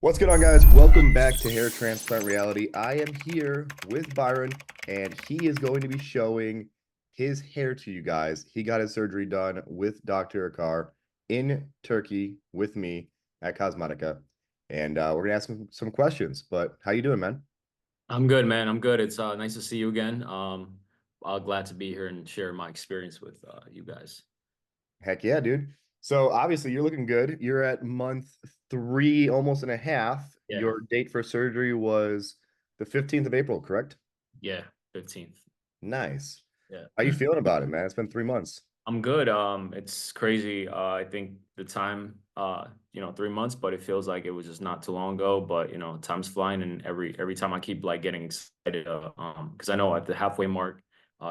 What's going on, guys? Welcome back to Hair Transplant Reality. I am here with Byron, and he is going to be showing his hair to you guys. He got his surgery done with Dr. Akar in Turkey with me at Cosmetica, and we're gonna ask him some questions. But how you doing, man? I'm good, man. I'm good. It's nice to see you again. Glad to be here and share my experience with you guys. Heck yeah, dude. So obviously you're looking good. You're at month 3, almost and a half. Yeah, Your date for surgery was the 15th of April, correct? yeah, 15th. Nice. Yeah. How you feeling about it, man? It's been 3 months. I'm good. It's crazy. I think the time, 3 months, but it feels like it was just not too long ago. But time's flying, and every time I keep like getting excited, because I know at the halfway mark,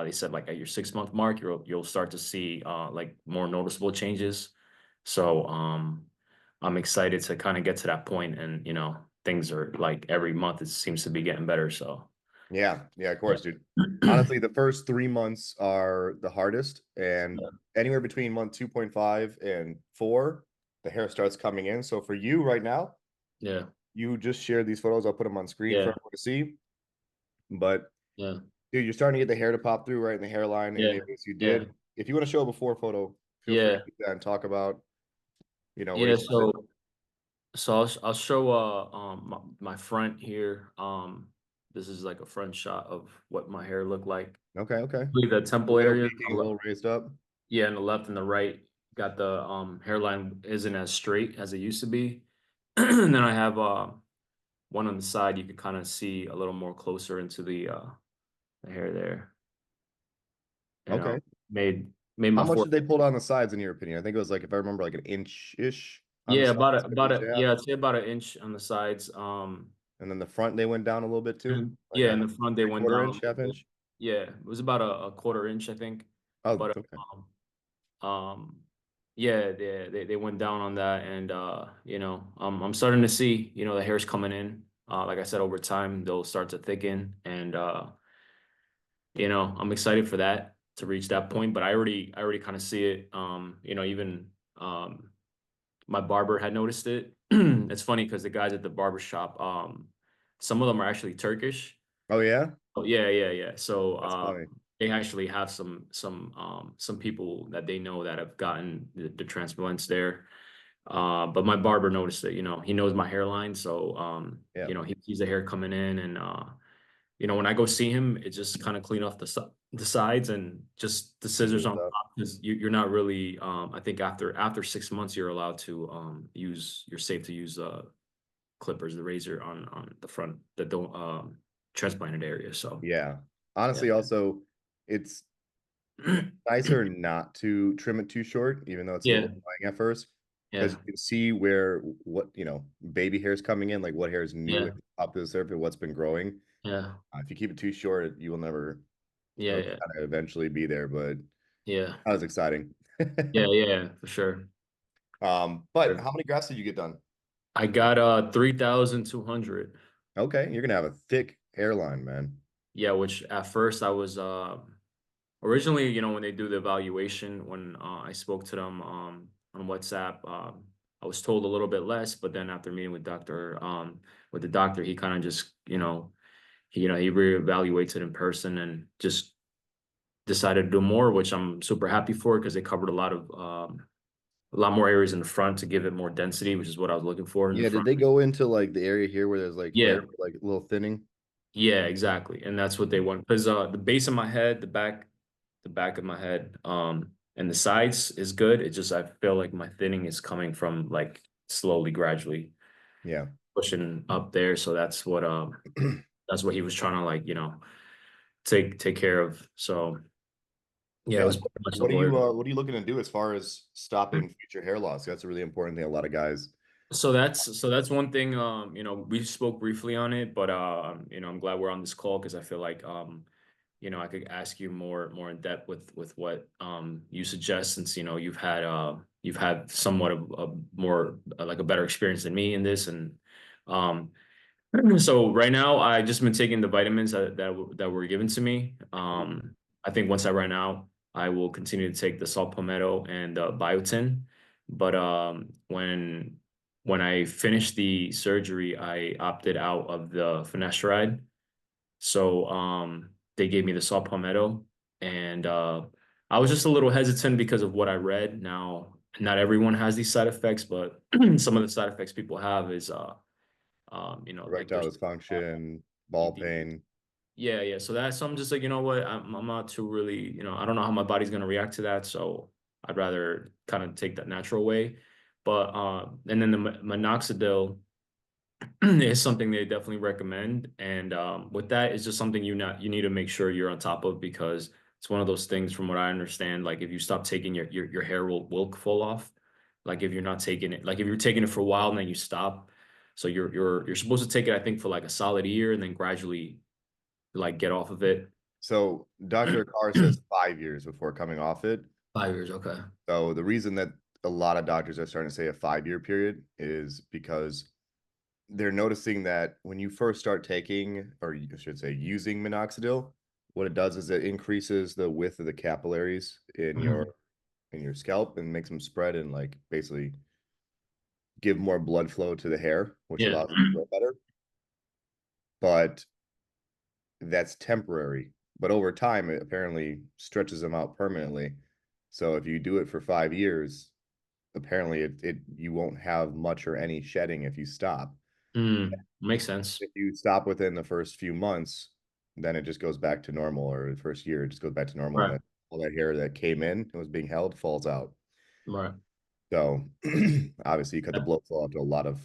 they said like at your 6 month mark, you'll start to see like more noticeable changes. So I'm excited to kind of get to that point, and things are like every month it seems to be getting better. So Yeah, of yeah. course, dude. Honestly, the first 3 months are the hardest, and anywhere between month 2.5 and 4, the hair starts coming in. So for you right now, Yeah, you just shared these photos. I'll put them on screen for yeah, everyone to see. But yeah, dude, you're starting to get the hair to pop through right in the hairline in the yeah, areas you yeah, did. If you want to show a before photo, feel free to yeah. do that and talk about, where you Yeah, started. so I'll show my front here. This is like a front shot of what my hair looked like. Okay. Really the A temple little area, peaking, a little raised up. yeah, and the left and the right got the hairline isn't as straight as it used to be. And then I have one on the side you could kind of see a little more closer into the hair there. And Okay. made How my much fourth. did they pull down the sides in your opinion? I think it was like, if I remember, like an inch-ish on the Yeah, sides, like about inch a and a half. yeah, I'd say about an inch on the sides. And then the front, they went down a little bit too, like Yeah, in a the front they three went quarter down a inch, little half bit. inch. Yeah, it was about a quarter inch, I think. Oh, But okay. yeah, they went down on that, and I'm starting to see the hair's coming in. Like I said, over time they'll start to thicken, and I'm excited for that to reach that point. But I already kind of see it. Even my barber had noticed it. It's funny because the guys at the barber shop, some of them are actually Turkish. Oh yeah, Oh, yeah. So that's funny. they actually have some people that they know that have gotten the transplants there. But my barber noticed it. He knows my hairline, so Yeah, he sees the hair coming in, and when I go see him, it just kind of clean off the sides and just the scissors easy on stuff. top because you're not really. I think after 6 months, you're allowed to use. You're safe to use clippers, the razor on the front that don't transplanted area. So Yeah, yeah. honestly, also, it's nicer not to trim it too short, even though it's a little Yeah, annoying at first, because yeah, you can see where what baby hair is coming in, like what hair is new yeah, and up to the surface, what's been growing. yeah, If you keep it too short, you will never. yeah, It'll yeah, kind of eventually be there, but yeah, that was exciting. yeah, for sure. But how many grafts did you get done? I got 3,200. Okay, you're gonna have a thick hairline, man. Yeah, which at first I was originally, when they do the evaluation, when I spoke to them on WhatsApp, I was told a little bit less, but then after meeting with the doctor, he kind of just, he reevaluates it in person and just decided to do more, which I'm super happy for because they covered a lot more areas in the front to give it more density, which is what I was looking for in the Yeah, did front. they go into like the area here where there's like hair, Yeah, like a little thinning? yeah, exactly. And that's what they want. Because the base of my head, the back of my head, and the sides is good. It's just I feel like my thinning is coming from like slowly, gradually Yeah. pushing up there. So that's what he was trying to like, take care of. So yeah, it Yeah. was pretty much the lawyer. What are you looking to do as far as stopping future hair loss? That's a really important thing. A lot of guys. So that's one thing. We spoke briefly on it, but I'm glad we're on this call because I feel like I could ask you more in depth with what you suggest since you've had somewhat of a more like a better experience than me in this and um so right now I just been taking the vitamins that were given to me. I think once I run out, I will continue to take the salt palmetto and biotin. But when I finished the surgery, I opted out of the finasteride. So they gave me the saw palmetto, and I was just a little hesitant because of what I read. Now, not everyone has these side effects, but some of the side effects people have is like Erectile there's dysfunction, ball ED. pain. Yeah, yeah. So that's so I'm just like, you know what? I'm not too really, I don't know how my body's gonna react to that. So I'd rather kind of take that natural way. But and then the minoxidil is something they definitely recommend. And with that, it's just something you need to make sure you're on top of, because it's one of those things from what I understand, like if you stop taking your hair will fall off. Like if you're not taking it, like if you're taking it for a while and then you stop. So you're supposed to take it, I think, for like a solid year and then gradually like get off of it. So Dr. Carr says 5 years before coming off it. 5 years, okay. So the reason that a lot of doctors are starting to say a 5 year period is because they're noticing that when you first start taking, or you should say using minoxidil, what it does is it increases the width of the capillaries Mhm. in your scalp and makes them spread and like basically give more blood flow to the hair, which Yeah. allows it to grow better. But that's temporary. But over time, it apparently stretches them out permanently. So if you do it for 5 years, apparently it you won't have much or any shedding if you stop. Makes sense. If you stop within the first few months, then it just goes back to normal, or the first year it just goes back to normal, and Right. then all that hair that came in and was being held falls out. Right. So obviously you cut the blood flow out to a lot of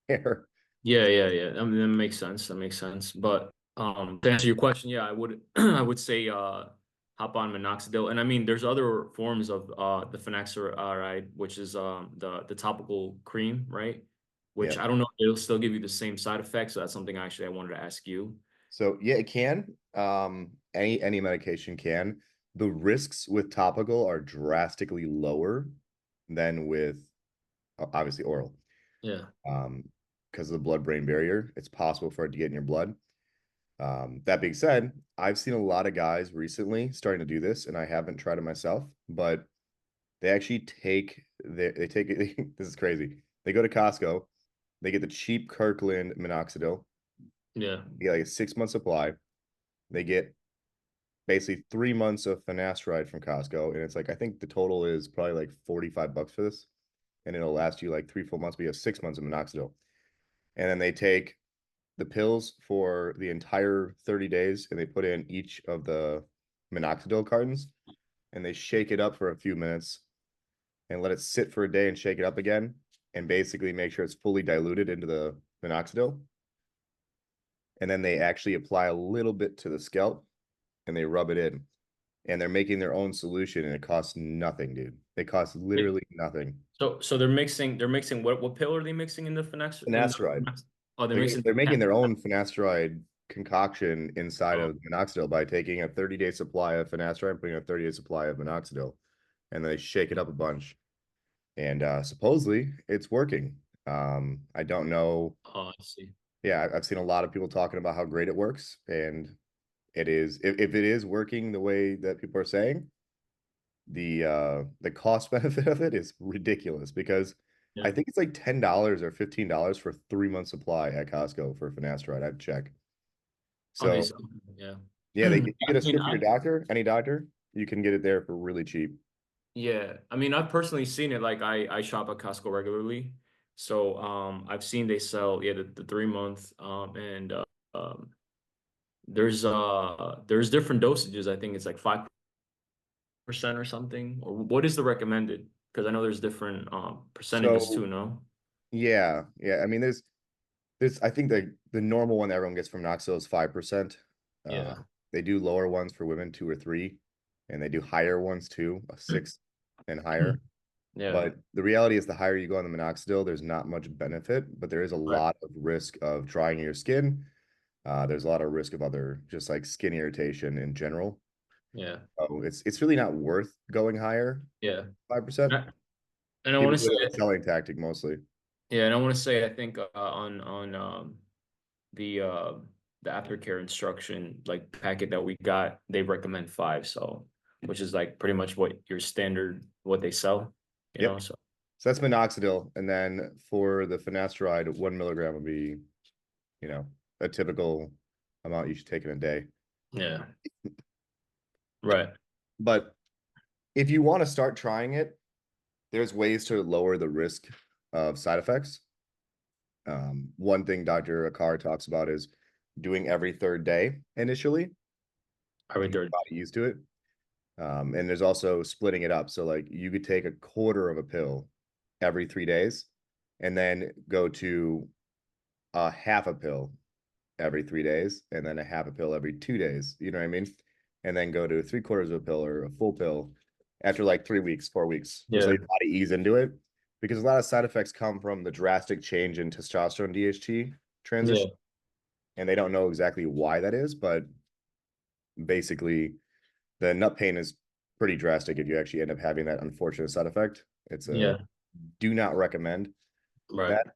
hair. Yeah, yeah, yeah. I mean, that makes sense. That makes sense. But to answer your question, yeah, I would I would say hop on minoxidil. And I mean, there's other forms of the finasteride, which is the topical cream, right? Which Yeah. I don't know if it'll still give you the same side effects. So that's something actually I wanted to ask you. So yeah, it can. Any medication can. The risks with topical are drastically lower than with obviously oral. Yeah. Because of the blood-brain barrier, it's possible for it to get in your blood. That being said, I've seen a lot of guys recently starting to do this, and I haven't tried it myself, but they actually they take it. This is crazy. They go to Costco, they get the cheap Kirkland minoxidil, Yeah. they get like a 6 month supply. They get basically 3 months of finasteride from Costco, and it's like I think the total is probably like $45 for this, and it'll last you like three full months. But you have 6 months of minoxidil, and then they take the pills for the entire 30 days, and they put in each of the minoxidil cartons, and they shake it up for a few minutes and let it sit for a day and shake it up again, and basically make sure it's fully diluted into the minoxidil. And then they actually apply a little bit to the scalp and they rub it in, and they're making their own solution, and it costs nothing, dude. It costs It- literally nothing. so they're mixing what pill are they mixing in the Finasteride. oh, they're mixing They're making their the own finasteride concoction inside oh, of minoxidil by taking a 30-day supply of finasteride and putting a 30-day supply of minoxidil, and they shake it up a bunch. And supposedly it's working. I don't know. oh, I see. Yeah, I've seen a lot of people talking about how great it works, and it is. If it is working the way that people are saying, the cost benefit of it is ridiculous because I Yeah. think it's like $10 or $15 for 3 month supply at Costco for finasteride. I'd check. Okay, So so yeah. yeah, I if you get a mean, script from your doctor, any doctor, you can get it there for really cheap. yeah. I mean, I've personally seen it. Like I shop at Costco regularly. So I've seen they sell, yeah, the 3 month and um there's different dosages. I think it's like 5% or something. Or what is the recommended? Because I know there's different percentages So too, no? yeah, yeah. I mean, there's I think the normal one that everyone gets from Knoxville is 5%. Uh, Yeah. they do lower ones for women, 2 or 3, and they do higher ones too, a 6 and higher. Yeah. But the reality is, the higher you go on the minoxidil, there's not much benefit, but there is a Right. lot of risk of drying your skin. There's a lot of risk of other just like skin irritation in general. Yeah. So it's really not worth going higher, Yeah. 5%. And I want People to do say, it as a selling tactic mostly. yeah, and I want to say, I think on the uh the aftercare instruction like packet that we got, they recommend 5, so which is like pretty much what your standard what they sell, Yep. so. So that's minoxidil, and then for the finasteride, 1 milligram would be, a typical amount you should take in a day. Yeah. Right. But if you want to start trying it, there's ways to lower the risk of side effects. One thing Dr. Akar talks about is doing every third day initially Every to get third. your body used to it. And there's also splitting it up. So like you could take a quarter of a pill every 3 days and then go to a half a pill every 3 days and then a half a pill every 2 days. You know what I mean? And then go to three-quarters of a pill or a full pill after like 3 weeks, 4 weeks. Just Yeah. let your body ease into it. Because a lot of side effects come from the drastic change in testosterone DHT Yeah. transition. And they don't know exactly why that is, but basically the nut pain is pretty drastic if you actually end up having that unfortunate side effect. It's a Yeah. do not recommend Right. that.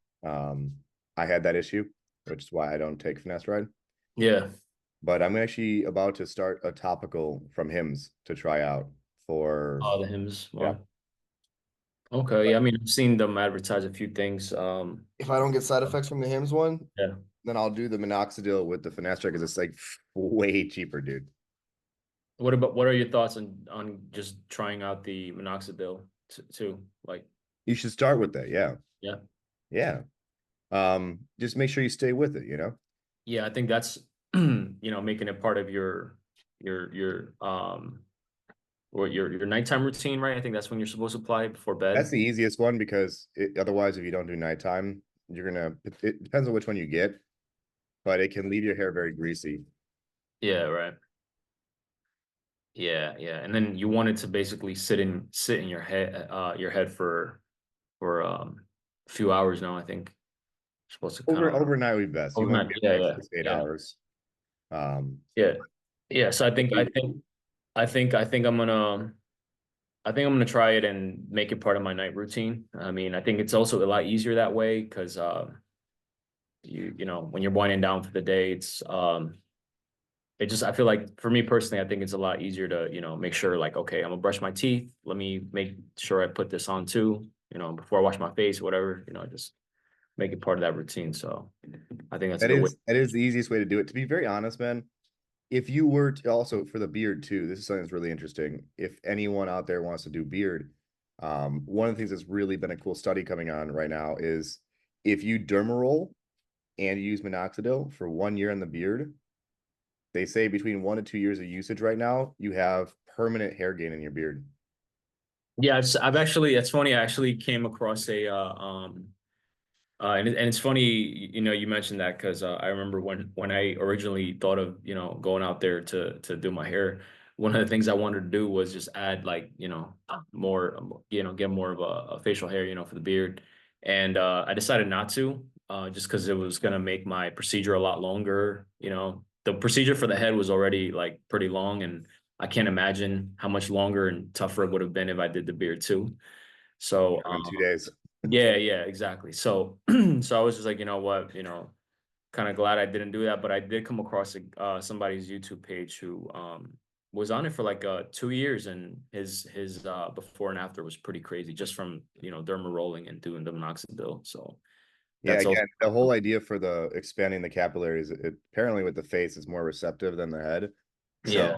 I had that issue, which is why I don't take finasteride. Yeah. But I'm actually about to start a topical from Hims to try out for, All the hymns. yeah. Well, okay. Yeah. I mean, I've seen them advertise a few things. If I don't get side effects from the Hims one, Yeah. then I'll do the minoxidil with the finasteride because it's like way cheaper, dude. What are your thoughts on just trying out the minoxidil too? Like, You should start with that. Yeah. yeah. Yeah. Just make sure you stay with it, Yeah, I think that's making it part of your or your nighttime routine, right? I think that's when you're supposed to apply it before That's bed. the easiest one because otherwise, if you don't do nighttime, it depends on which one you get, but it can leave your hair very greasy. Yeah, right. Yeah, yeah. And then you want it to basically sit in your head for a few hours now, I think. You're supposed to kind of Overnight would be best. You want to overnight. be Yeah, like yeah, 6 to 8 hours. Um, yeah. Yeah. So I think I'm gonna try it and make it part of my night routine. I mean, I think it's also a lot easier that way because when you're winding down for the day, I feel like for me personally, I think it's a lot easier to, make sure like, okay, I'm gonna brush my teeth. Let me make sure I put this on too, before I wash my face, whatever, just make it part of that routine. So I think that's a that good way. is the easiest way to do it. To be very honest, man, if you were to also for the beard too, this is something that's really interesting. If anyone out there wants to do beard, one of the things that's really been a cool study coming on right now is if you derma roll and you use minoxidil for 1 year in the beard, they say between 1 to 2 years of usage right now, you have permanent hair gain in your beard. Yeah, I've actually, it's funny. I actually came across and it's funny, you mentioned that because I remember when I originally thought of going out there to do my hair, one of the things I wanted to do was just add like more get more of a facial hair for the beard, and I decided not to just because it was gonna make my procedure a lot longer. The procedure for the head was already like pretty long, and I can't imagine how much longer and tougher it would have been if I did the beard too. So In 2 days. yeah, yeah, exactly. So, so I was just like, you know what, kind of glad I didn't do that, but I did come across somebody's YouTube page who was on it for like 2 years, and his before and after was pretty crazy, just from derma rolling and doing the minoxidil. So Yeah, that's also again, the whole idea for the expanding the capillaries, apparently with the face is more receptive than the head. So yeah,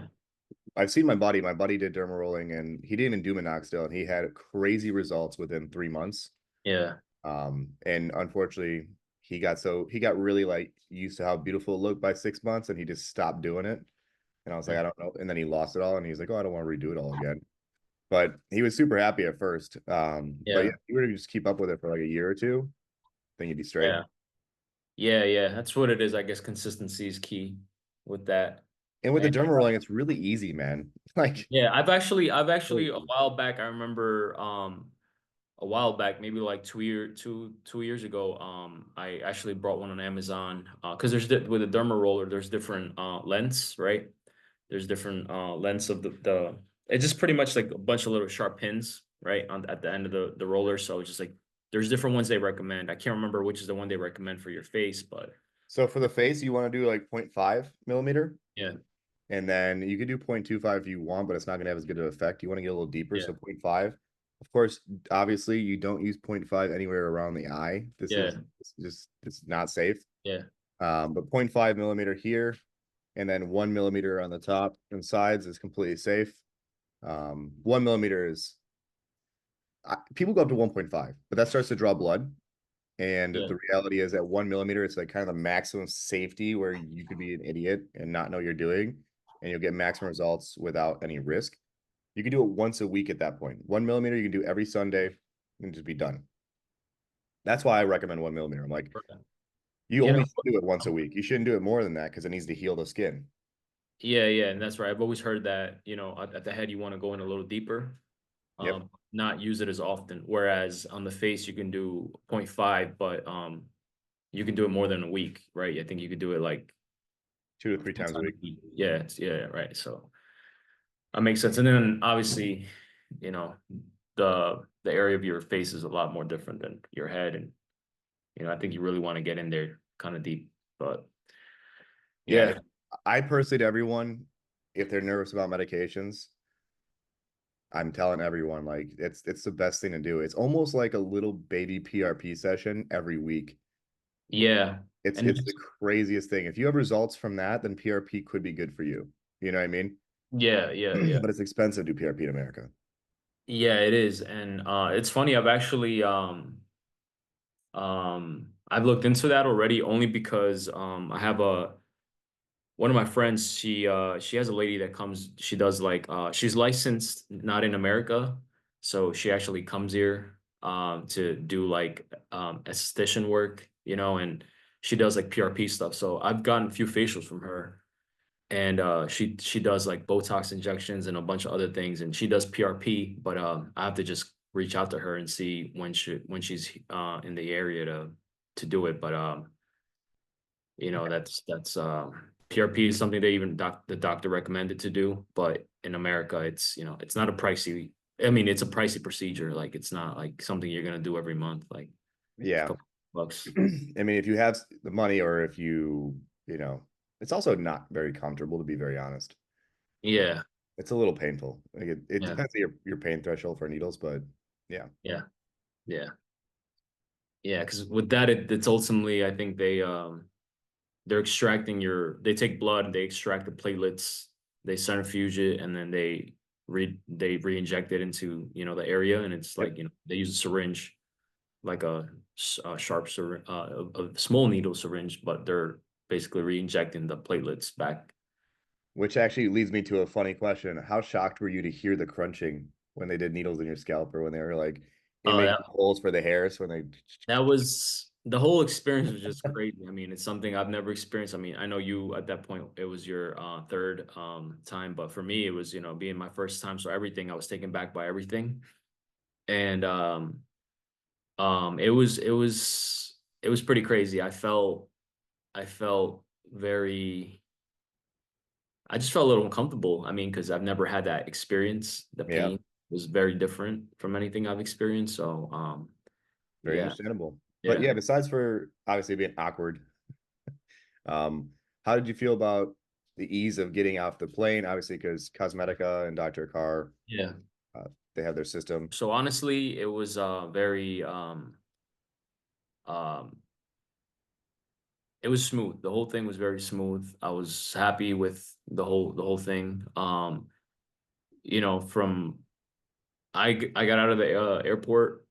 I've seen my buddy. My buddy did derma rolling and he didn't even do minoxidil and he had crazy results within 3 months. yeah, And unfortunately, he got really like used to how beautiful it looked by 6 months and he just stopped doing it. And I was like, mm, I don't know. And then he lost it all and he's like, oh, I don't want to redo it all again. But he was super happy at first. But yeah, yeah, if you were to just keep up with it for like a year or two, then you'd be straight. yeah, yeah, yeah. That's what it is. I guess consistency is key with that. And with the derma rolling, it's really easy, man. Like, Yeah, I've actually really a easy. while back, I remember a while back, maybe like 2 years ago, I actually brought one on Amazon because with a derma roller, there's different lengths, right? There's different lengths of the it's just pretty much like a bunch of little sharp pins, right? At the end of the roller. So it's just like there's different ones they recommend. I can't remember which is the one they recommend for your face, but So for the face, you want to do like 0.5 millimeter. yeah, And then you could do 0.25 if you want, but it's not going to have as good of an effect. You want to get a little deeper. yeah, So 0.5. Of course, obviously, you don't use point 0.5 anywhere around the eye. Yeah, This is not safe. yeah, But 0.5 millimeter here, and then 1 millimeter on the top and sides is completely safe. 1 millimeter is people go up to 1.5, but that starts to draw blood. And yeah. the reality is at 1 millimeter, it's like kind of the maximum safety where you could be an idiot and not know you're doing, and you'll get maximum results without any risk. You can do it once a week at that point. 1 millimeter, you can do every Sunday and just be done. That's why I recommend 1 millimeter. I'm like, Right. you You know, only should do it once a week. You shouldn't do it more than that because it needs to heal the skin. yeah, yeah, and that's right. I've always heard that, at the head you want to go in a little deeper, Yep. not use it as often. Whereas on the face you can do point 0.5, but you can do it more than a week, right? I think you could do it like 2 to 3 times a week. yeah, yeah, right. So that makes sense. And then obviously, you know, the area of your face is a lot more different than your head. And, I think you really want to get in there kind of deep. But Yeah. yeah, I personally, to everyone, if they're nervous about medications, I'm telling everyone like it's the best thing to do. It's almost like a little baby PRP session every week. yeah. And It's the craziest thing. If you have results from that, then PRP could be good for you. You know what I mean? yeah, yeah, yeah. But it's expensive to do PRP in America. Yeah, it is. And it's funny, I've actually I've looked into that already only because I have a one of my friends, she has a lady that comes, she does like she's licensed not in America. So she actually comes here to do like esthetician work, and she does like PRP stuff. So I've gotten a few facials from her, and she does like Botox injections and a bunch of other things, and she does PRP, but I have to just reach out to her and see when she's in the area to do it. But that's PRP is something that even the doctor recommended to do, but in America it's not a pricey, I mean it's a pricey procedure, like it's not like something you're gonna do every month, like a Yeah. couple bucks. I mean, if you have the money or if it's also not very comfortable to be very honest. Yeah, It's a little painful. Like it yeah, depends on your pain threshold for needles, but yeah. yeah, yeah, yeah, because with that it's ultimately, I think they're extracting they take blood, they extract the platelets, they centrifuge it, and then they re-inject it into, the area, and it's Yep. like, they use a syringe, like a sharp syringe, a small needle syringe, but they're basically re-injecting the platelets back. Which actually leads me to a funny question. How shocked were you to hear the crunching when they did needles in your scalp or when they were like Oh, making holes for the hairs when they that was the whole experience was just crazy. I mean, it's something I've never experienced. I mean, I know you at that point it was your third time, but for me it was, being my first time. So everything, I was taken back by everything. And it was pretty crazy. I felt very I just felt a little uncomfortable. I mean, because I've never had that experience. The yeah, pain was very different from anything I've experienced. So, very yeah, understandable. But yeah, yeah, besides for obviously being awkward, um, how did you feel about the ease of getting off the plane? Obviously, because Cosmetica and Dr. Carr, yeah. uh, they have their system, So honestly, it was very um, it was smooth. The whole thing was very smooth. I was happy with the whole thing. From I got out of the airport.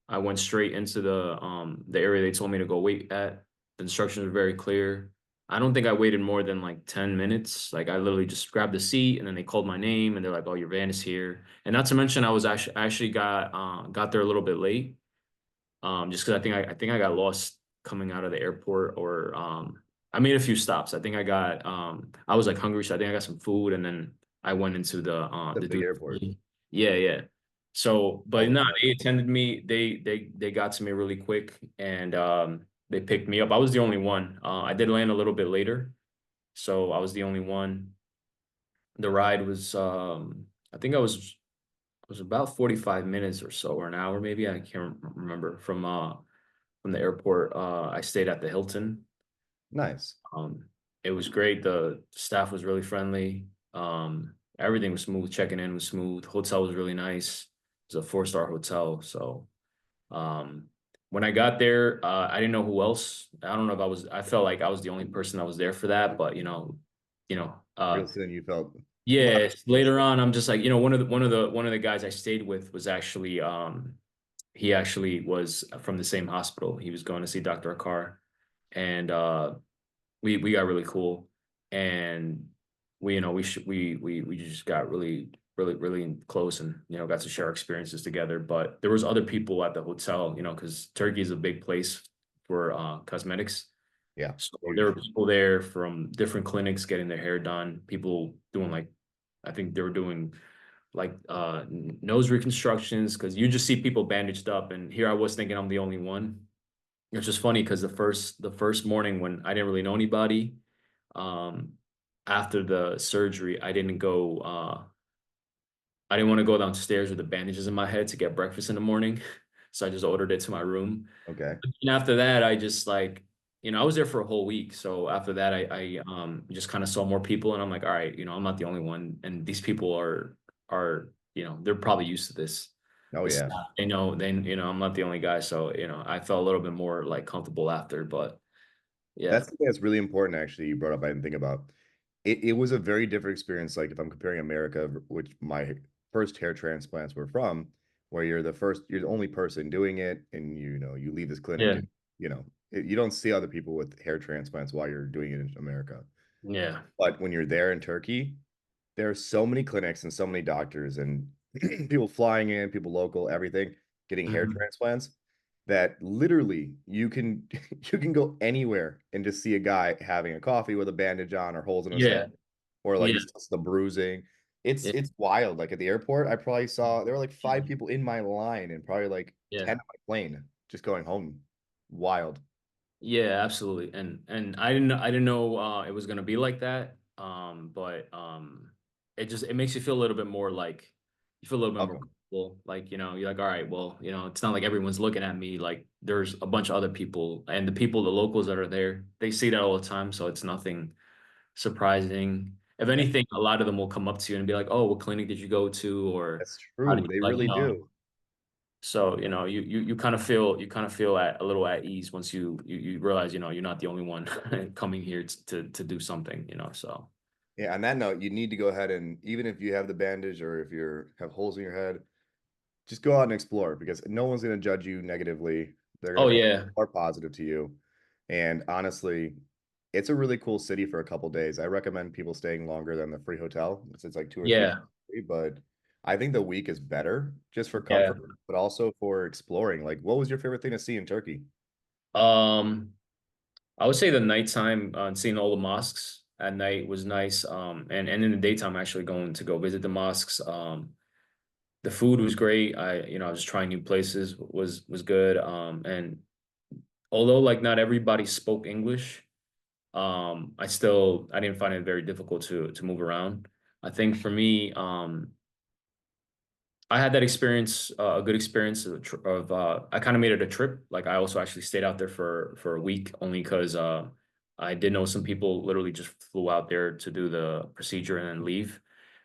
I went straight into the area they told me to go wait at. The instructions were very clear. I don't think I waited more than like 10 minutes. Like I literally just grabbed a seat and then they called my name and they're like, "Oh, your van is here." And not to mention I actually got there a little bit late. Just because I think I got lost coming out of the airport, or I made a few stops. I was like hungry, so I think I got some food, and then I went into the the big dude. airport. Yeah, yeah. So, but Always no, fun. they attended me. They got to me really quick, and they picked me up. I was the only one. I did land a little bit later, so I was the only one. The ride was I think I was about 45 minutes or so, or an hour maybe. I can't remember from the airport. I stayed at the Hilton. Nice. Um, it was great. The staff was really friendly. Everything was smooth. Checking in was smooth. Hotel was really nice. It's a 4-star hotel. So um, when I got there, I didn't know who else. I don't know if I felt like I was the only person that was there for that, but you know, Real soon you felt yeah, left. later on, I'm just like, one of the guys I stayed with was actually he actually was from the same hospital. He was going to see Dr. Akar, and we got really cool, and we just got really close, and got to share our experiences together. But there was other people at the hotel, because Turkey is a big place for cosmetics. Yeah, So there were huge. people there from different clinics getting their hair done, people doing like, I think they were doing like nose reconstructions, because you just see people bandaged up, and here I was thinking I'm the only one. It's just funny because the first morning when I didn't really know anybody, um, after the surgery, I didn't want to go downstairs with the bandages in my head to get breakfast in the morning. So I just ordered it to my room. Okay. And after that, I just like, I was there for a whole week. So after that, I just kind of saw more people, and I'm like, all right, I'm not the only one. And these people are, they're probably used to this. Oh This yeah. I'm not the only guy. So, I felt a little bit more like comfortable after, but yeah. That's something that's really important, actually, you brought up. I didn't think about. It was a very different experience. Like if I'm comparing America, which my first hair transplants were from, where you're the only person doing it, and you leave this clinic, Yeah. and you don't see other people with hair transplants while you're doing it in America. Yeah. But when you're there in Turkey, there are so many clinics and so many doctors and people flying in, people local, everything, getting hair Mhm. transplants that literally you can go anywhere and just see a guy having a coffee with a bandage on or holes in his head Yeah. or like Yeah. it's just the bruising. It's Yeah. it's wild. Like at the airport, I probably saw there were like five people in my line and probably like 10 Yeah. on my plane just going home. Wild. Yeah, absolutely. And I didn't know it was gonna be like that. But it makes you feel a little bit more like you feel a little bit more Welcome. comfortable. Like, you're like, all right, well, it's not like everyone's looking at me. Like there's a bunch of other people, and the locals that are there, they see that all the time. So it's nothing surprising. If Yeah, anything, a lot of them will come up to you and be like, "Oh, what clinic did you go to?" Or that's how did true. you They like, really do. so, you kind of feel a little at ease once you realize, you're not the only one coming here to do something, so. Yeah, on that note, you need to go ahead and even if you have the bandage or if you have holes in your head, just go out and explore because no one's going to judge you negatively. They're going Oh to come yeah. more positive to you. And honestly, it's a really cool city for a couple days. I recommend people staying longer than the free hotel. It's like 2 or 3 Yeah. free, but I think the week is better just for Yeah. comfort, but also for exploring. Like, what was your favorite thing to see in Turkey? Um, I would say the nighttime, seeing all the mosques at night was nice. And in the daytime, actually going to go visit the mosques. The food was great. I was trying new places, was good. And although like not everybody spoke English, I didn't find it very difficult to move around. I think for me, I had that experience, a good experience I kind of made it a trip. Like I also actually stayed out there for a week, only because I did know some people literally just flew out there to do the procedure and then leave.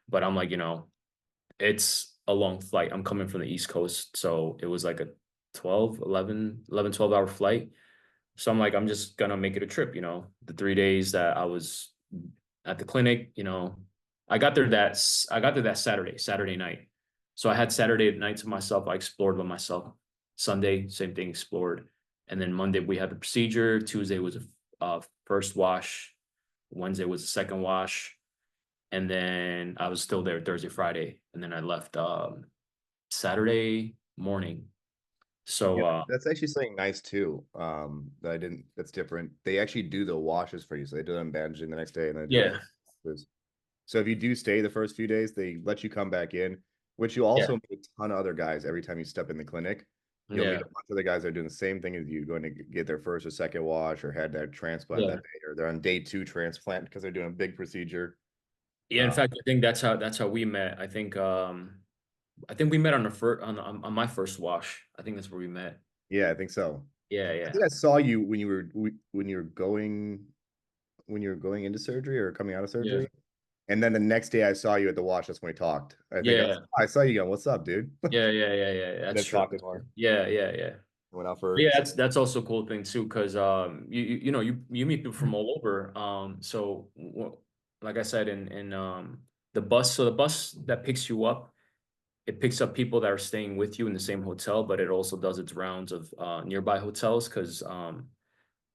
But I'm like, it's a long flight. I'm coming from the East Coast, so it was like a 12 hour flight. So I'm like, I'm just gonna make it a trip, the 3 days that I was at the clinic, I got there that Saturday night. So I had Saturday night to myself. I explored by myself. Sunday, same thing, explored. And then Monday we had the procedure. Tuesday was a first wash. Wednesday was a second wash. And then I was still there Thursday, Friday. And then I left Saturday morning. Yeah, So that's actually something nice too. That I didn't. That's different. They actually do the washes for you, so they do them bandaging the next day, and then do yeah, the. So if you do stay the first few days, they let you come back in, which you yeah, also meet a ton of other guys every time you step in the clinic. You'll meet yeah, a bunch of other guys that are doing the same thing as you, going to get their first or second wash, or had that transplant yeah. that day, or they're on day two transplant because they're doing a big procedure. Yeah, in Uh, fact, I think that's how we met. I think we met on the first on my first wash. I think that's where we met. yeah, I think so. Yeah, I yeah. think I saw you when you were going into surgery or coming out of Yeah. surgery. And then the next day I saw you at the wash. That's when we talked. I think Yeah, I saw you going, "What's up, dude?" yeah. And That's then true. talking That's true. more. Yeah. Went out for Yeah, that's also a cool thing too, because you know you meet people from all over. Like I said, in the bus, so the bus that picks you up, it picks up people that are staying with you in the same hotel, but it also does its rounds of nearby hotels because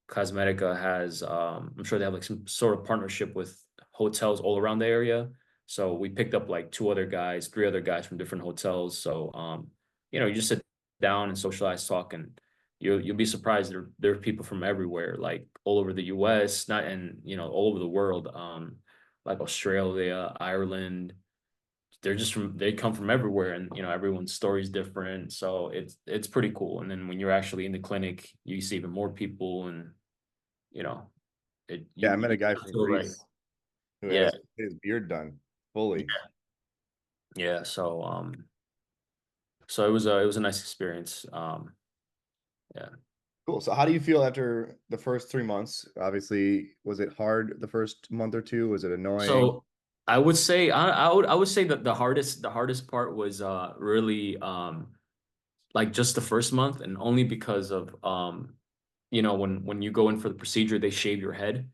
Cosmetica has I'm sure they have like some sort of partnership with hotels all around the area. So we picked up like three other guys from different hotels. So you just sit down and socialize, talk, and you'll be surprised there are people from everywhere, like all over the US, not and all over the world, like Australia, Ireland. They come from everywhere, and everyone's story is different. So it's pretty cool. And then when you're actually in the clinic, you see even more people, and you know, Yeah, I met you a guy from feel right. Greece who had Yeah, his beard done fully. yeah. So it was a nice experience. Yeah. Cool. So how do you feel after the first 3 months? Obviously, was it hard the first month or two? Was it annoying? So I would say that the hardest part was really like just the first month, and only because of when you go in for the procedure, they shave your head.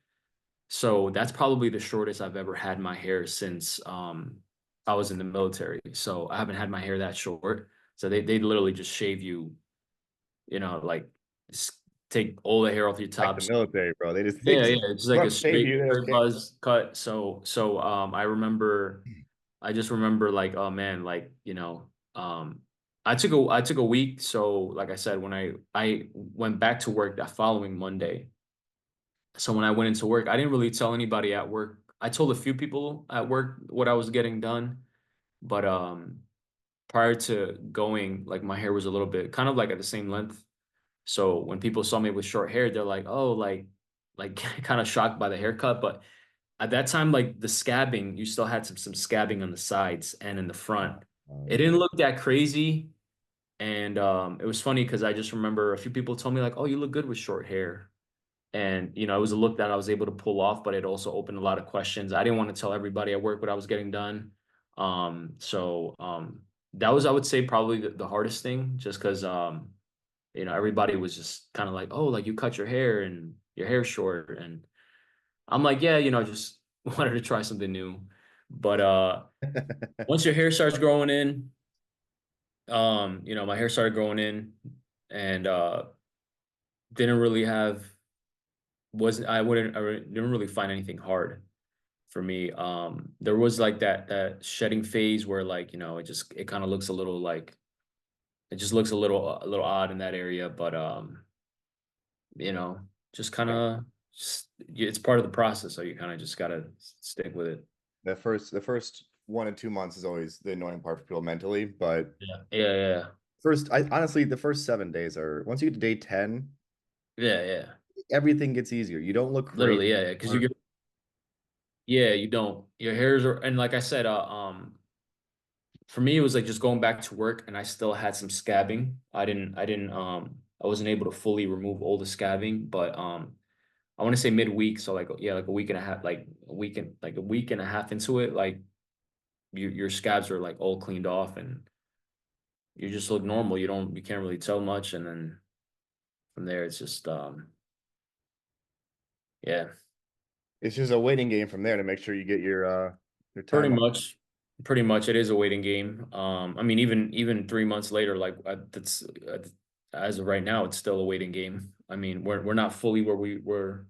So that's probably the shortest I've ever had my hair since I was in the military. So I haven't had my hair that short. So they literally just shave you, like just take all the hair off your Like the top. So military, bro. They yeah, just yeah, it's like a don't shave straight you. They don't straight care. buzz cut. So I just remember like, oh man, like, I took a week. So like I said, when I went back to work that following Monday. So when I went into work, I didn't really tell anybody at work. I told a few people at work what I was getting done, but prior to going, like my hair was a little bit kind of like at the same length. So when people saw me with short hair, they're like, "Oh, like kind of shocked by the haircut." But at that time, like the scabbing, you still had some scabbing on the sides and in the front. Oh It yeah. didn't look that crazy, and it was funny because I just remember a few people told me like, "Oh, you look good with short hair." And it was a look that I was able to pull off, but it also opened a lot of questions. I didn't want to tell everybody at work what I was getting done. So that was, I would say, probably the hardest thing, just because everybody was just kind of like, oh, like you cut your hair and your hair's short. And I'm like, yeah, just wanted to try something new. But once your hair starts growing in, my hair started growing in, and didn't really have wasn't I didn't really find anything hard for me. There was like that shedding phase where, like, it kind of looks a little like it just looks a little odd in that area, but you know, just kind Yeah. of it's part of the process, so you kind of just gotta stick with it. The first 1 and 2 months is always the annoying part for people mentally, but Yeah. I honestly the first 7 days are once you get to day 10, Yeah. everything gets easier. You don't look crazy Literally, yeah, because anymore. you don't your hairs are, and like I said, for me, it was like just going back to work, and I still had some scabbing. I wasn't able to fully remove all the scabbing, but I want to say midweek, so like, yeah, like a week and a half, like a week and a half into it, like your scabs are like all cleaned off, and you just look normal. You can't really tell much, and then from there, it's just yeah, It's just a waiting game from there to make sure you get your pretty time off. much, pretty much, it is a waiting game. I mean, even 3 months later, like that's as of right now, it's still a waiting game. I mean, we're not fully where we were.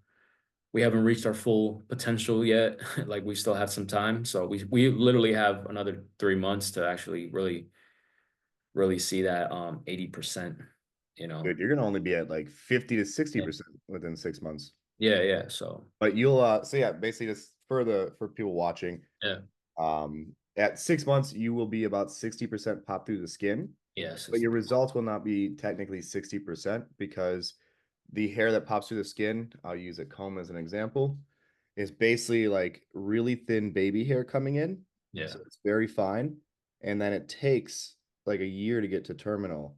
We haven't reached our full potential yet. Like we still have some time, so we literally have another 3 months to actually really see that 80%. You know, Dude, you're gonna only be at like 50 to 60% within 6 months. yeah. So But you'll so yeah, basically just for people watching, yeah, at 6 months you will be about 60% pop through the skin, yeah, but 60. your results will not be technically 60% because the hair that pops through the skin, I'll use a comb as an example, is basically like really thin baby hair coming in. Yeah, So it's very fine. And then it takes like a year to get to terminal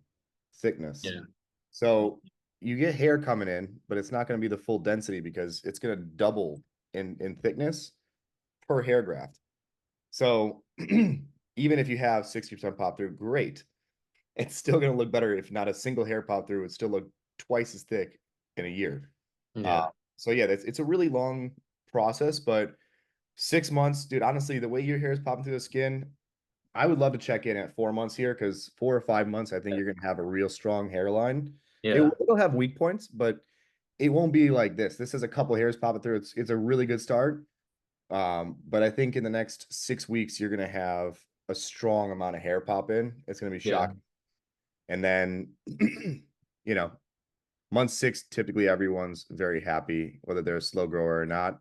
thickness. yeah, So you get hair coming in, but it's not going to be the full density because it's going to double in thickness per hair graft. So even if you have 60% pop through, great. It's still going to look better if not a single hair pop through. It still look twice as thick in a year. Uh, Yeah. so yeah, it's a really long process, but 6 months, dude. Honestly, the way your hair is popping through the skin, I would love to check in at 4 months here because 4 or 5 months, I think you're gonna have a real strong hairline. Yeah. It'll have weak points, but it won't be like this. This is a couple hairs popping through. It's a really good start. But I think in the next 6 weeks, you're gonna have a strong amount of hair pop in. It's gonna be Yeah. shocking. And then, you know, month six, typically everyone's very happy, whether they're a slow grower or not.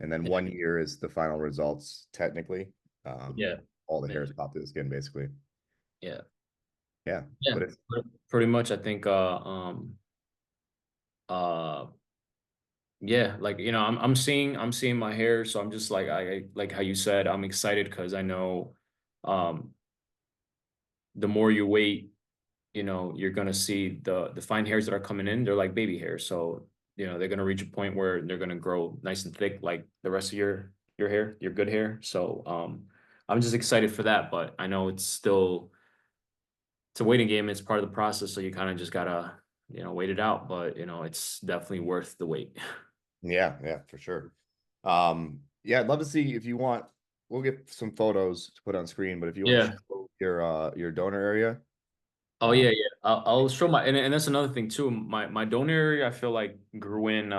And then Yeah. 1 year is the final results, technically. Um, Yeah. all the Yeah. hairs pop through the skin, basically. Yeah. Yeah, Yeah. but it's Pretty much, I think. Uh. Yeah. Like I'm seeing my hair, so I'm just like I like how you said. I'm excited because I know, um, the more you wait, you're gonna see the fine hairs that are coming in. They're like baby hairs, so they're gonna reach a point where they're gonna grow nice and thick, like the rest of your hair, your good hair. So I'm just excited for that, but I know it's a waiting game. It's part of the process, so you kind of just gotta wait it out. But it's definitely worth the wait. yeah, for sure. Yeah, I'd love to see if you want, we'll get some photos to put on screen, but if you want to Yeah. show your donor area, Oh uh, yeah, yeah. I'll show my and that's another thing too. My donor area, I feel like grew in.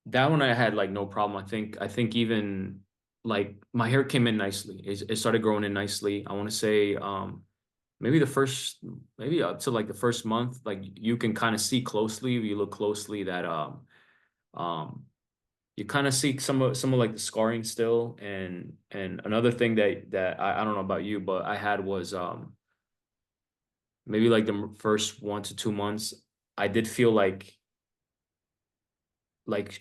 That one I had like no problem. I think even like my hair came in nicely. It started growing in nicely. I want to say maybe the first maybe up to like the first month, like you can kind of see closely if you look closely that um you kind of see some of like the scarring still. And another thing that I don't know about you, but I had was maybe like the first 1 to 2 months, I did feel like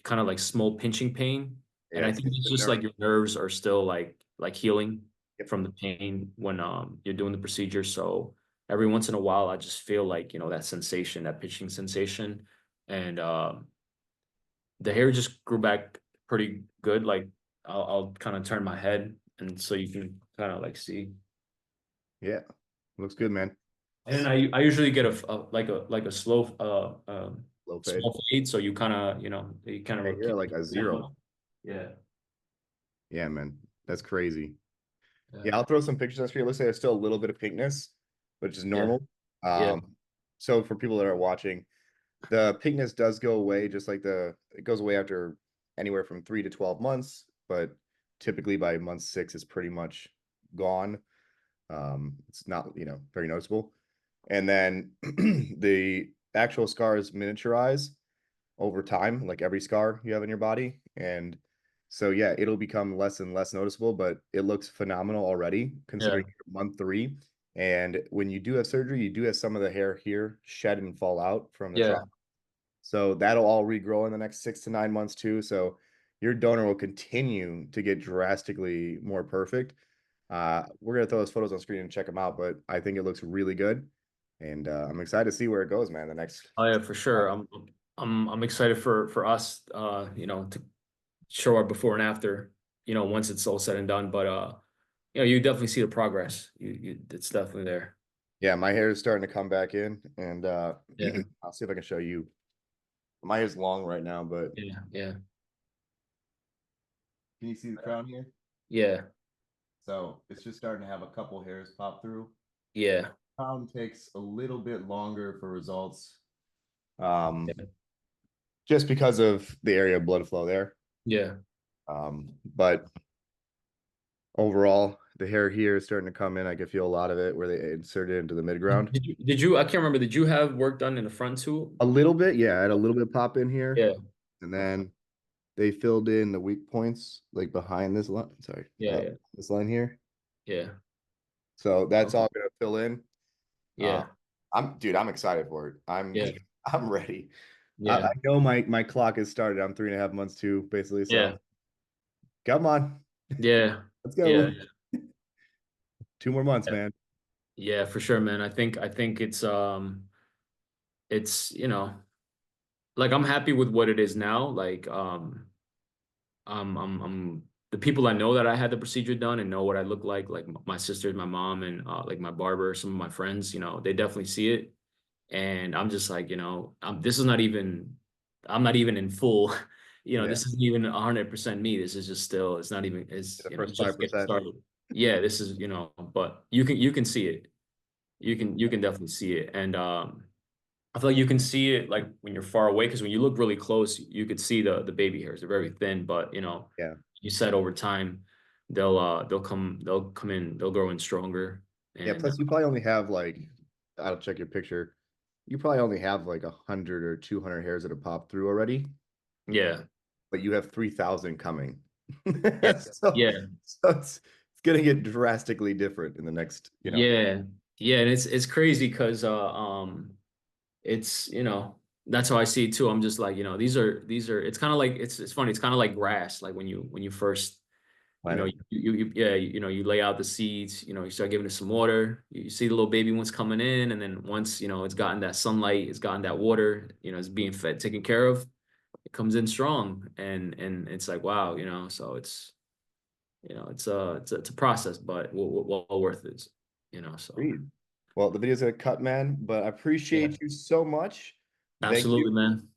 kind of like small pinching pain. And yeah, I think it's it's the just nerve. like your nerves are still like healing Yep. from the pain when you're doing the procedure. So every once in a while I just feel like, that sensation, that pinching sensation. And the hair just grew back pretty good. Like I'll kind of turn my head and so you can kind of like see. Yeah, looks good, man. And then I usually get a slow Low fade. small fade, so you kind Hey, of you're like a zero. yeah. Yeah, man, that's crazy. Yeah. Yeah, I'll throw some pictures on screen. It looks like there's still a little bit of pinkness, which is Yeah. normal. Yeah. So for people that are watching, the pinkness does go away, just like it goes away after anywhere from 3 to 12 months, but typically by month six, it's pretty much gone. It's not, very noticeable. And then the actual scars miniaturize over time, like every scar you have in your body. And so, yeah, it'll become less and less noticeable, but it looks phenomenal already Yeah. considering month three. And when you do have surgery, you do have some of the hair here shed and fall out from the Yeah. trauma. So that'll all regrow in the next 6 to 9 months too. So your donor will continue to get drastically more perfect. We're gonna throw those photos on screen and check them out, but I think it looks really good, and I'm excited to see where it goes, man. The next Oh yeah, for sure. I'm excited for us, to show our before and after, once it's all said and done. But you definitely see the progress. It's definitely there. yeah, my hair is starting to come back in, and Yeah. I'll see if I can show you. My hair's long right now, but Yeah. Yeah. can you see the crown here? Yeah. So it's just starting to have a couple hairs pop through. Yeah. Crown takes a little bit longer for results, um, Yeah. just because of the area of blood flow there. Yeah. But overall, the hair here is starting to come in. I can feel a lot of it where they insert it into the mid ground. I can't remember, did you have work done in the front too? A little bit, yeah, I had a little bit pop in here, Yeah. and Okay. then they filled in the weak points like behind this line. Sorry, Yeah. Yeah. this line here. Yeah. So that's Okay. all gonna fill in. Uh, Yeah. dude, I'm excited for it. I'm Yeah. I'm ready. I Yeah. know my clock has started. I'm 3.5 months too, basically. Yeah. So come on, Yeah. let's Yeah. go. 2 more months, Yeah. man. Yeah, for sure, man. I think it's like I'm happy with what it is now. Like I'm the people I know that I had the procedure done and know what I look like my sisters, my mom, and like my barber, some of my friends, they definitely see it. And I'm just like, this is not even, I'm not even in full, Yeah. this isn't even 100% me. This is just still, it's not even, The first just getting 5%. started. Yeah, this is, but you can see it. You can definitely see it. And I feel like you can see it like when you're far away, because when you look really close, you could see the baby hairs. They're very thin, but Yeah. you said over time they'll come in, they'll grow in stronger. Yeah. And Plus, you probably only have like, I'll check your picture. You probably only have like 100 or 200 hairs that have popped through already, yeah, but you have 3,000 coming. yeah, So, yeah, so it's going to get drastically different in the next, yeah, yeah. And it's crazy because it's that's how I see it too. I'm just like, these are it's kind of like it's funny, it's kind of like grass, like when you first planet. yeah, you lay out the seeds, you start giving it some water, you see the little baby ones coming in, and then once, it's gotten that sunlight, it's gotten that water, it's being fed, taken care of, it comes in strong, and it's like, wow, so it's a process, but well worth it, so Agreed. Well, the video's gonna cut, man, but I yeah, appreciate you so much. Thank you, absolutely, man.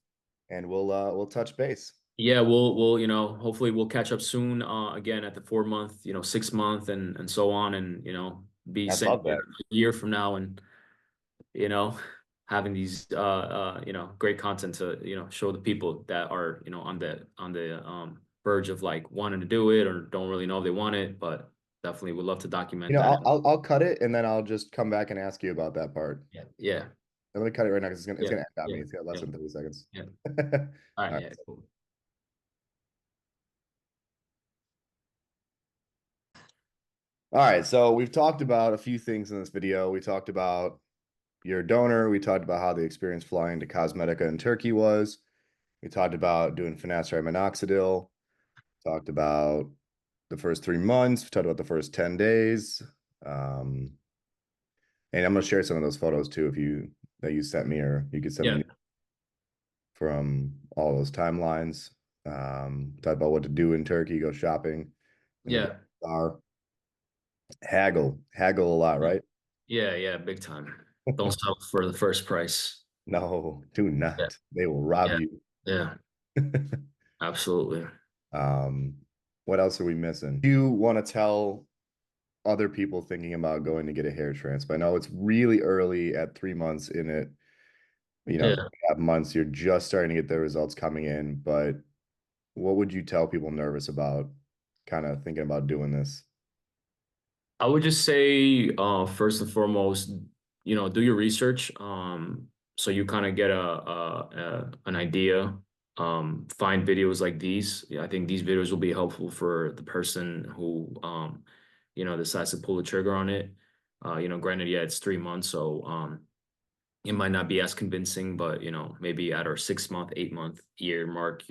and we'll touch base. Yeah, we'll hopefully we'll catch up soon, again at the 4 month, 6 month, and so on, and be I'd sitting love here that. a year from now, and you know, having these great content to show the people that are on the verge of like wanting to do it or don't really know if they want it, but definitely would love to document that. I'll cut it and then I'll just come back and ask you about that part. Yeah, yeah, I'm gonna cut it right now because it's yeah, gonna end on yeah, me. It's got less yeah, than 30 seconds. yeah. All All right, right. yeah, cool. All right. So we've talked about a few things in this video. We talked about your donor. We talked about how the experience flying to Cosmetica in Turkey was. We talked about doing finasteride minoxidil. Talked about the first 3 months. We talked about the first 10 days. Um, and I'm gonna share some of those photos too, if you that you sent me, or you could send Yeah, me from all those timelines. Talk about what to do in Turkey, go shopping in the yeah, bar, haggle a lot, right? yeah, yeah, big time. Don't settle for the first price. No, do Yeah, not. They will rob yeah, you. yeah, absolutely. Um, what else are we missing? Do you want to tell other people thinking about going to get a hair transplant? I know it's really early at 3 months in it. Yeah. 3.5 months, you're just starting to get the results coming in, but what would you tell people nervous about kind of thinking about doing this? I would just say, first and foremost, do your research, so you kind of get an idea. Find videos like these. Yeah, I think these videos will be helpful for the person who, decides to pull the trigger on it. Granted, yeah, it's 3 months, so it might not be as convincing, but maybe at our 6 month, 8 month, year mark,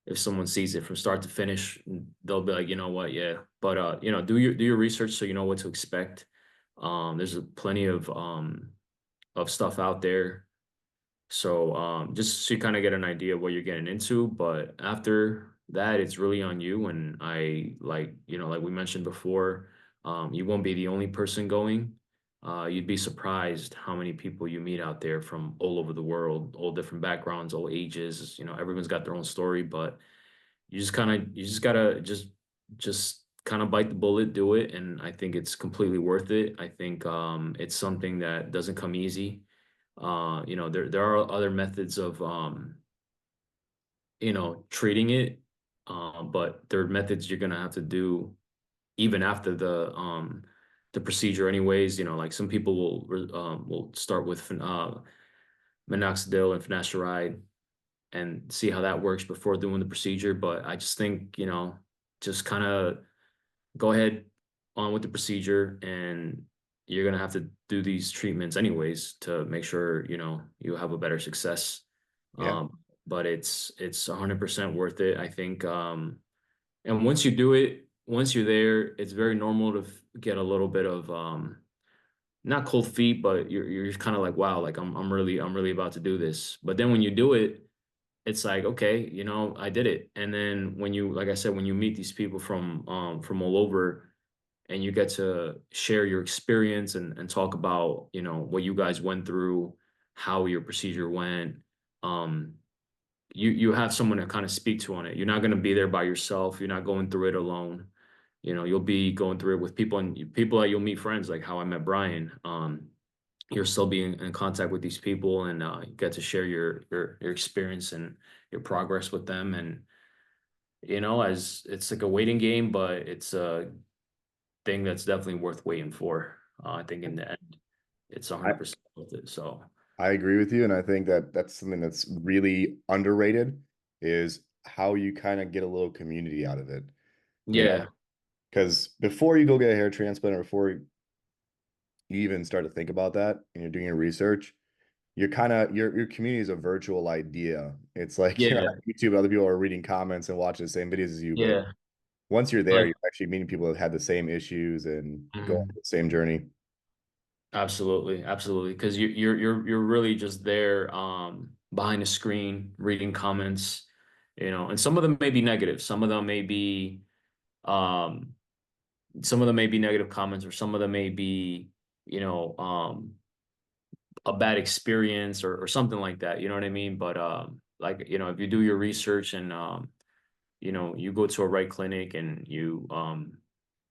if someone sees it from start to finish, they'll be like, you know what, yeah. But do your research so you know what to expect. There's plenty of stuff out there. So just so you kind of get an idea of what you're getting into. But after that, it's really on you. And like we mentioned before, you won't be the only person going. You'd be surprised how many people you meet out there from all over the world, all different backgrounds, all ages. Everyone's got their own story, but you just gotta just kind of bite the bullet, do it, and I think it's completely worth it. I think it's something that doesn't come easy. There are other methods of treating it, but there are methods you're gonna have to do even after the procedure anyways. Like some people will start with minoxidil and finasteride and see how that works before doing the procedure. But I just think, just kind of go ahead on with the procedure, and you're gonna have to do these treatments anyways to make sure, you have a better success. Yeah. But it's 100% worth it, I think. And once you do it, once you're there, it's very normal to get a little bit of not cold feet, but you're kind of like, wow, like I'm really about to do this. But then when you do it, it's like, okay, I did it. And then when you, like I said, when you meet these people from all over, and you get to share your experience and talk about, what you guys went through, how your procedure went, um, you have someone to kind of speak to on it. You're not going to be there by yourself. You're not going through it alone. You'll be going through it with people, and people that you'll meet, friends, like how I met Brian. You're still being in contact with these people, and you get to share your experience and your progress with them. And as it's like a waiting game, but it's a thing that's definitely worth waiting for. I think in the end, it's I, 100% worth it. So I agree with you, and I think that that's something that's really underrated is how you kind of get a little community out of it. You know, yeah, because before you go get a hair transplant or before you even start to think about that and you're doing your research, you're kind of your community is a virtual idea. It's like you're on yeah, YouTube, other people are reading comments and watching the same videos as you, but yeah. once you're there, Like, you're actually meeting people that had the same issues and going mhm. through the same journey. Absolutely, absolutely. Because you're really just there, behind the screen, reading comments, and some of them may be negative. Um, some of them may be negative comments, or some of them may be, you know, um, a bad experience, or something like that. You know what I mean? But like, if you do your research, and you go to a right clinic, and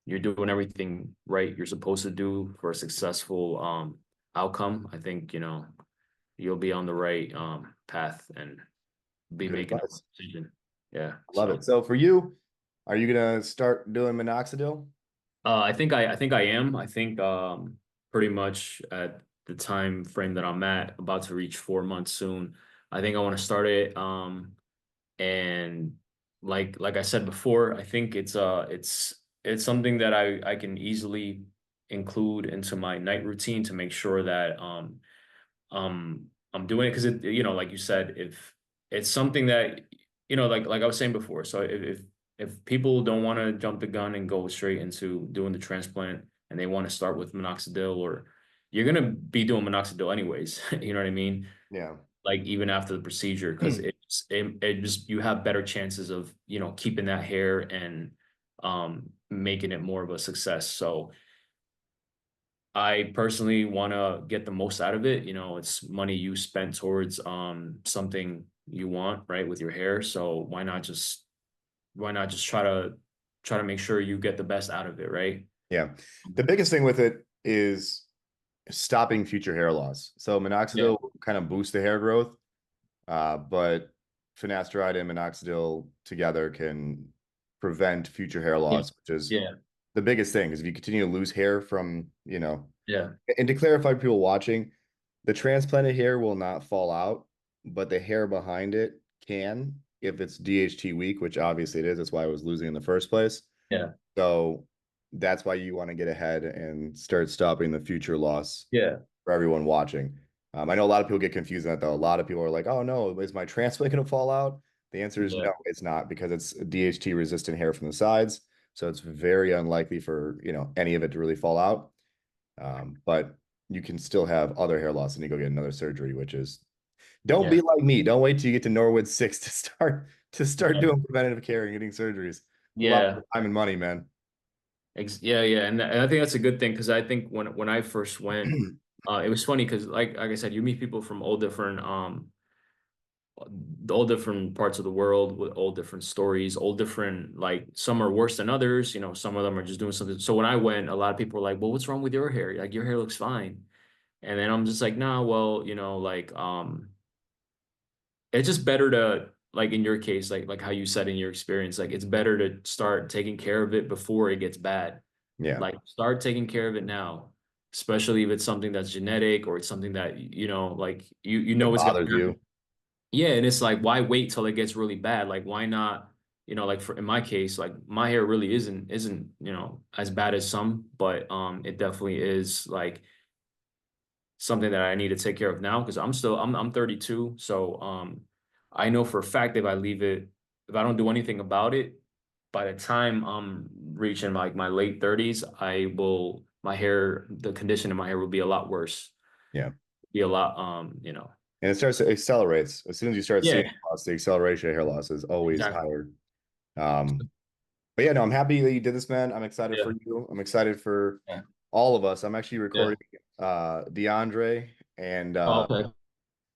you're doing everything right you're supposed to do for a successful outcome, I think, you'll be on the right path, and be Good making the right advice. decision. Yeah. I love So it. So for you, are you gonna start doing minoxidil? I think I am. I think pretty much at the time frame that I'm at, about to reach 4 months soon. I think I want to start it. And like I said before, I think it's something that I can easily include into my night routine to make sure that I'm doing it, because like you said, if it's something that, like I was saying before, so if people don't want to jump the gun and go straight into doing the transplant, and they want to start with minoxidil, or you're gonna be doing minoxidil anyways, you know what I mean? Yeah. Like even after the procedure, because it just, you have better chances of keeping that hair, and making it more of a success. So I personally want to get the most out of it. It's money you spent towards something you want, right, with your hair. So why not just try to make sure you get the best out of it, right? Yeah. The biggest thing with it is stopping future hair loss. So Yeah, minoxidil kind of boosts the hair growth, but finasteride and minoxidil together can prevent future hair yeah, loss, which is yeah, the biggest thing. Because if you continue to lose hair yeah, and to clarify for people watching, the transplanted hair will not fall out, but the hair behind it can if it's DHT weak, which obviously it is. That's why I was losing in the first place. yeah, So that's why you want to get ahead and start stopping the future loss yeah, for everyone watching. I know a lot of people get confused on that though. A lot of people are like, "Oh no, is my transplant going to fall out?" The answer is yeah, no, it's not because it's DHT resistant hair from the sides, so it's very unlikely for any of it to really fall out. But you can still have other hair loss and you go get another surgery, which is don't yeah, be like me. Don't wait till you get to Norwood 6 to start yeah, doing preventative care and getting surgeries. A lot yeah. of time and money, man. Yeah, yeah, and I think that's a good thing, because I think when I first went, it was funny because, like I said, you meet people from all different parts of the world, with all different stories, all different, like, some are worse than others. Some of them are just doing something. So when I went, a lot of people were like, "Well, what's wrong with your hair? Like, your hair looks fine." And then I'm just like, "Nah, well, like, it's just better to, like, in your case, like how you said in your experience, like, it's better to start taking care of it before it gets bad. Yeah, Like, start taking care of it now, especially if it's something that's genetic, or it's something that, like, it it's gonna bothers happen." you. Yeah, and it's like, why wait till it gets really bad? Like, why not, like, in my case, like, my hair really isn't, as bad as some, but it definitely is, like, something that I need to take care of now, because I'm 32. So I know for a fact, if I don't do anything about it, by the time I'm reaching like my late 30s, the condition of my hair will be a lot worse. Yeah. Be a lot, And it accelerates as soon as you start seeing Yeah, loss. The acceleration of hair loss is always exactly. higher. Um, but yeah, no, I'm happy that you did this, man. I'm excited for Yeah, you. I'm excited for yeah, all of us. I'm actually yeah. recording DeAndre and Oh, okay.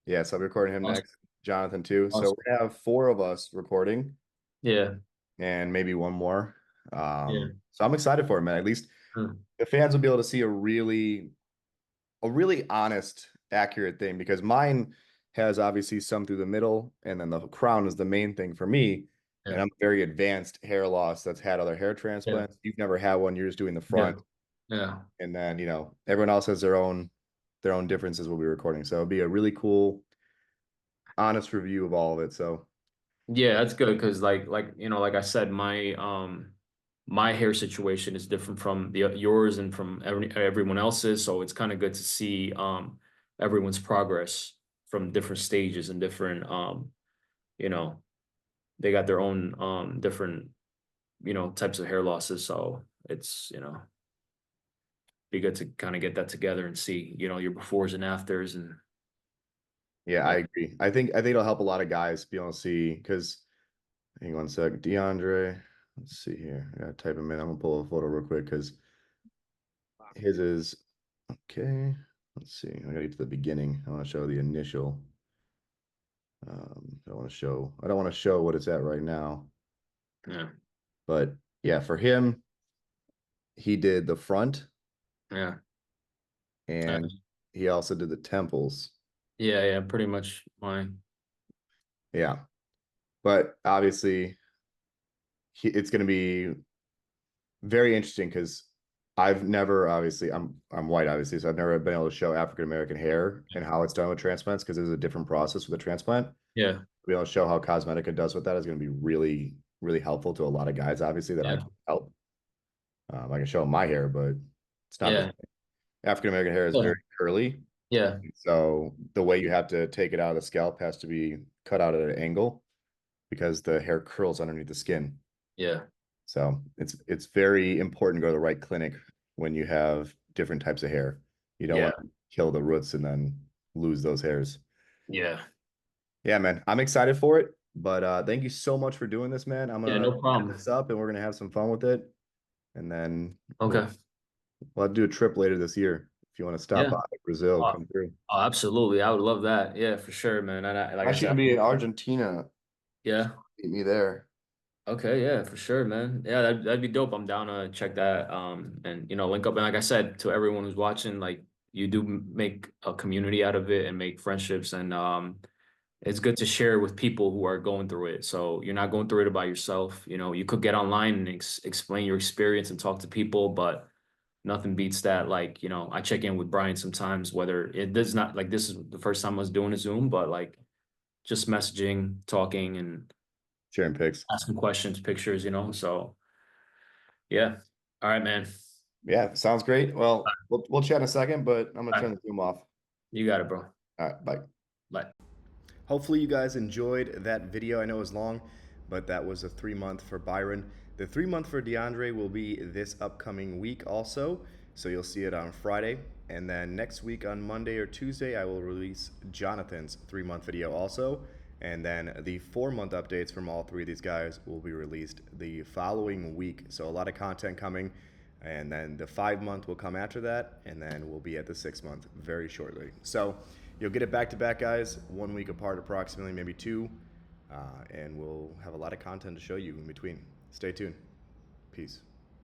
yeah, so I'm recording him Awesome. next, Jonathan too. So Awesome. we have four of us recording Yeah, and maybe one more. yeah. So I'm excited for it, man. At least Mm, the fans will be able to see a really honest, accurate thing because mine has obviously some through the middle, and then the crown is the main thing for me. And yeah, I'm very advanced hair loss that's had other hair yeah, transplants. You've never had one, you're just doing the yeah, front. yeah. And then, everyone else has their own differences we'll be recording. So it'll be a really cool, honest review of all of it. So Yeah, that's good because like I said, my hair situation is different from the yours and from everyone else's. So it's kind of good to see everyone's progress from different stages and different you know, they got their own different, types of hair losses. So it's, be good to kind of get that together and see, your befores and afters and yeah, I yeah. agree. I think it'll help a lot of guys be able to see because hang on a sec. DeAndre, let's see here. I gotta type him in. I'm gonna pull a photo real quick because his is okay. Let's see. I gotta get to the beginning. I want to show the initial. I don't want to show what it's at right now. Yeah. But yeah, for him, he did the front Yeah. Uh, and he also did the temples. yeah, yeah, pretty much mine. Yeah. But obviously, it's going to be very interesting because I've never obviously I'm white obviously, so I've never been able to show African American hair and how it's done with transplants because there's a different process with a transplant. Yeah. Be able to show how Cosmetica does with that is going to be really, really helpful to a lot of guys, obviously, that I Yeah. can help. I can show them my hair, but it's not the Yeah. same. African American hair is Yeah. very curly. Yeah. So the way you have to take it out of the scalp has to be cut out at an angle because the hair curls underneath the skin. Yeah. So it's very important to go to the right clinic when you have different types of hair. You don't Yeah. want to kill the roots and then lose those hairs. Yeah. Yeah, man. I'm excited for it. But thank you so much for doing this, man. I'm Yeah, gonna no wrap problem. this up and we're gonna have some fun with it. And then we'll Okay. we'll have to do a trip later this year. If you want to stop Yeah. by Brazil, Oh, come through. oh, absolutely. I would love that. Yeah, for sure, man. And like I'm I actually said, gonna be in Argentina. yeah. Meet me there. Okay, yeah, for sure, man. Yeah, that'd be dope. I'm down to check that. And link up. And like I said, to everyone who's watching, like you do make a community out of it and make friendships. And it's good to share with people who are going through it. So you're not going through it by yourself. You could get online and explain your experience and talk to people, but nothing beats that. Like, I check in with Brian sometimes, whether it does not like this is the first time I was doing a Zoom, but like just messaging, talking, and Sharing pics. asking questions, pictures. So yeah. All right, man. Yeah, sounds great. Well, we'll chat in a second, but I'm gonna All turn right. the Zoom off. You got it, bro. All right, bye. Bye. Hopefully, you guys enjoyed that video. I know it was long, but that was a 3 month for Byron. The 3 month for DeAndre will be this upcoming week also. So you'll see it on Friday. And then next week on Monday or Tuesday, I will release Jonathan's 3 month video also. And then the 4 month updates from all three of these guys will be released the following week. So a lot of content coming. And then the 5 month will come after that. And then we'll be at the 6 month very shortly. So you'll get it back to back, guys, 1 week apart approximately, maybe two. And we'll have a lot of content to show you in between. Stay tuned. Peace.